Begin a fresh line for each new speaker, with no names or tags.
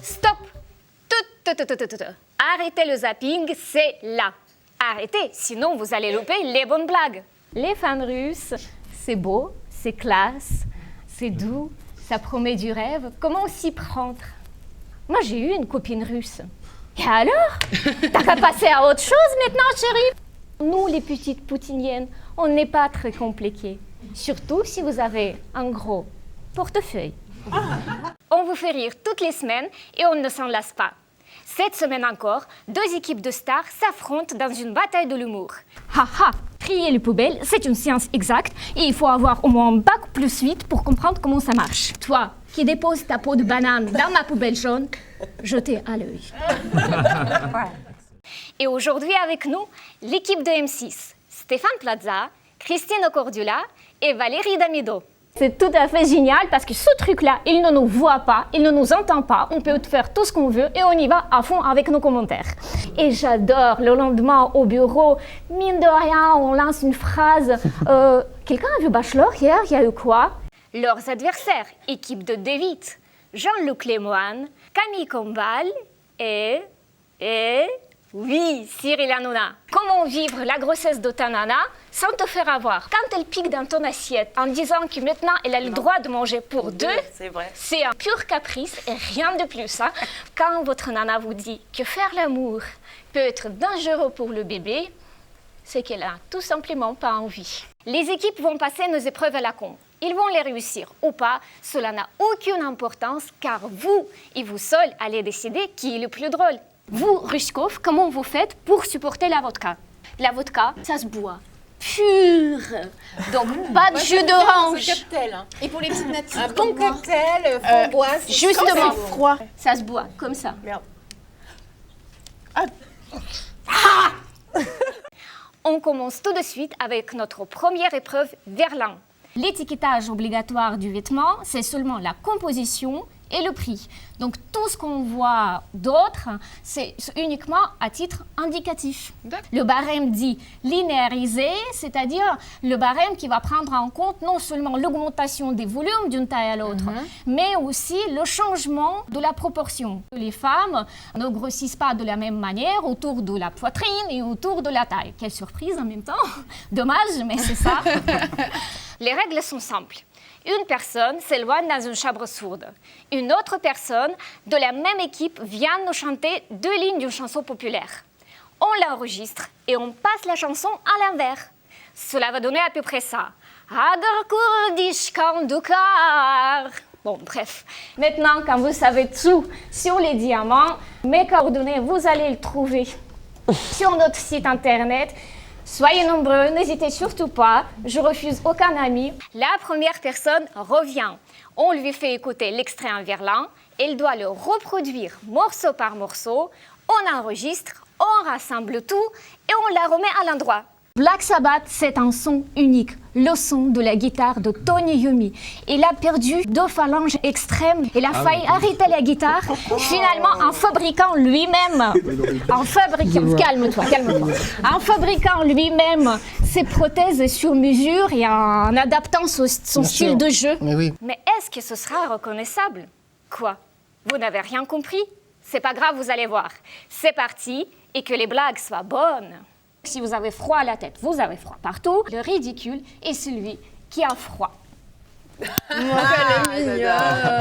Stop! Tout. Arrêtez le zapping, c'est là. Arrêtez, sinon vous allez louper les bonnes blagues. Les femmes russes, c'est beau, c'est classe, c'est doux, ça promet du rêve. Comment s'y prendre? Moi, j'ai eu une copine russe. Et alors? T'as qu'à passer à autre chose maintenant, chérie? Nous, les petites poutiniennes, on n'est pas très compliqués. Surtout si vous avez un gros portefeuille. On vous fait rire toutes les semaines et on ne s'en lasse pas. Cette semaine encore, 2 équipes de stars s'affrontent dans une bataille de l'humour. Haha, trier les poubelles, c'est une science exacte et il faut avoir au moins un bac plus 8 pour comprendre comment ça marche. Toi, qui déposes ta peau de banane dans ma poubelle jaune, jetez à l'œil. Et aujourd'hui avec nous, l'équipe de M6, Stéphane Plaza, Christine Cordula et Valérie Damido. C'est tout à fait génial parce que ce truc-là, il ne nous voit pas, il ne nous entend pas, on peut faire tout ce qu'on veut et on y va à fond avec nos commentaires. Et j'adore, le lendemain au bureau, mine de rien, on lance une phrase. Quelqu'un a vu Bachelor hier, il y a eu quoi? Leurs adversaires, équipe de David, Jean-Luc Lemoine, Camille Combal et oui, Cyril Hanouna. Comment vivre la grossesse de ta nana sans te faire avoir? Quand elle pique dans ton assiette en disant que maintenant elle a le droit de manger pour deux, c'est un pur caprice et rien de plus. Hein. Quand votre nana vous dit que faire l'amour peut être dangereux pour le bébé, c'est qu'elle a tout simplement pas envie. Les équipes vont passer nos épreuves à la con. Ils vont les réussir ou pas, cela n'a aucune importance car vous et vous seul allez décider qui est le plus drôle. Vous, Ruskov, comment vous faites pour supporter la vodka? La vodka, ça se boit pur. Donc, pas de jus d'orange.
C'est cocktail. Hein.
Et pour les petites natures,
Un bon cocktail, framboise.
Justement,
froid.
Ça se boit comme ça.
Merde.
On commence tout de suite avec notre première épreuve Verlan. L'étiquetage obligatoire du vêtement, c'est seulement la composition et le prix. Donc tout ce qu'on voit d'autre, c'est uniquement à titre indicatif. Le barème dit linéarisé, c'est-à-dire le barème qui va prendre en compte non seulement l'augmentation des volumes d'une taille à l'autre, mais aussi le changement de la proportion. Les femmes ne grossissent pas de la même manière autour de la poitrine et autour de la taille. Quelle surprise en même temps. Dommage, mais c'est ça. Les règles sont simples. Une personne s'éloigne dans une chambre sourde. Une autre personne de la même équipe vient nous chanter 2 lignes d'une chanson populaire. On l'enregistre et on passe la chanson à l'envers. Cela va donner à peu près ça. Bon, bref. Maintenant, quand vous savez tout sur les diamants, mes coordonnées, vous allez le trouver sur notre site internet. Soyez nombreux, n'hésitez surtout pas, je refuse aucun ami. La première personne revient. On lui fait écouter l'extrait en verlan, elle doit le reproduire morceau par morceau, on enregistre, on rassemble tout et on la remet à l'endroit. Black Sabbath, c'est un son unique, le son de la guitare de Tony Iommi. Il a perdu 2 phalanges extrêmes. Il a failli arrêter la guitare, finalement en fabriquant lui-même, calme-toi, en fabriquant lui-même ses prothèses sur mesure et en adaptant son style de jeu. Mais est-ce que ce sera reconnaissable? Quoi? Vous n'avez rien compris? C'est pas grave, vous allez voir. C'est parti, et que les blagues soient bonnes. Si vous avez froid à la tête, vous avez froid partout. Le ridicule est celui qui a froid.
Elle est mignonne.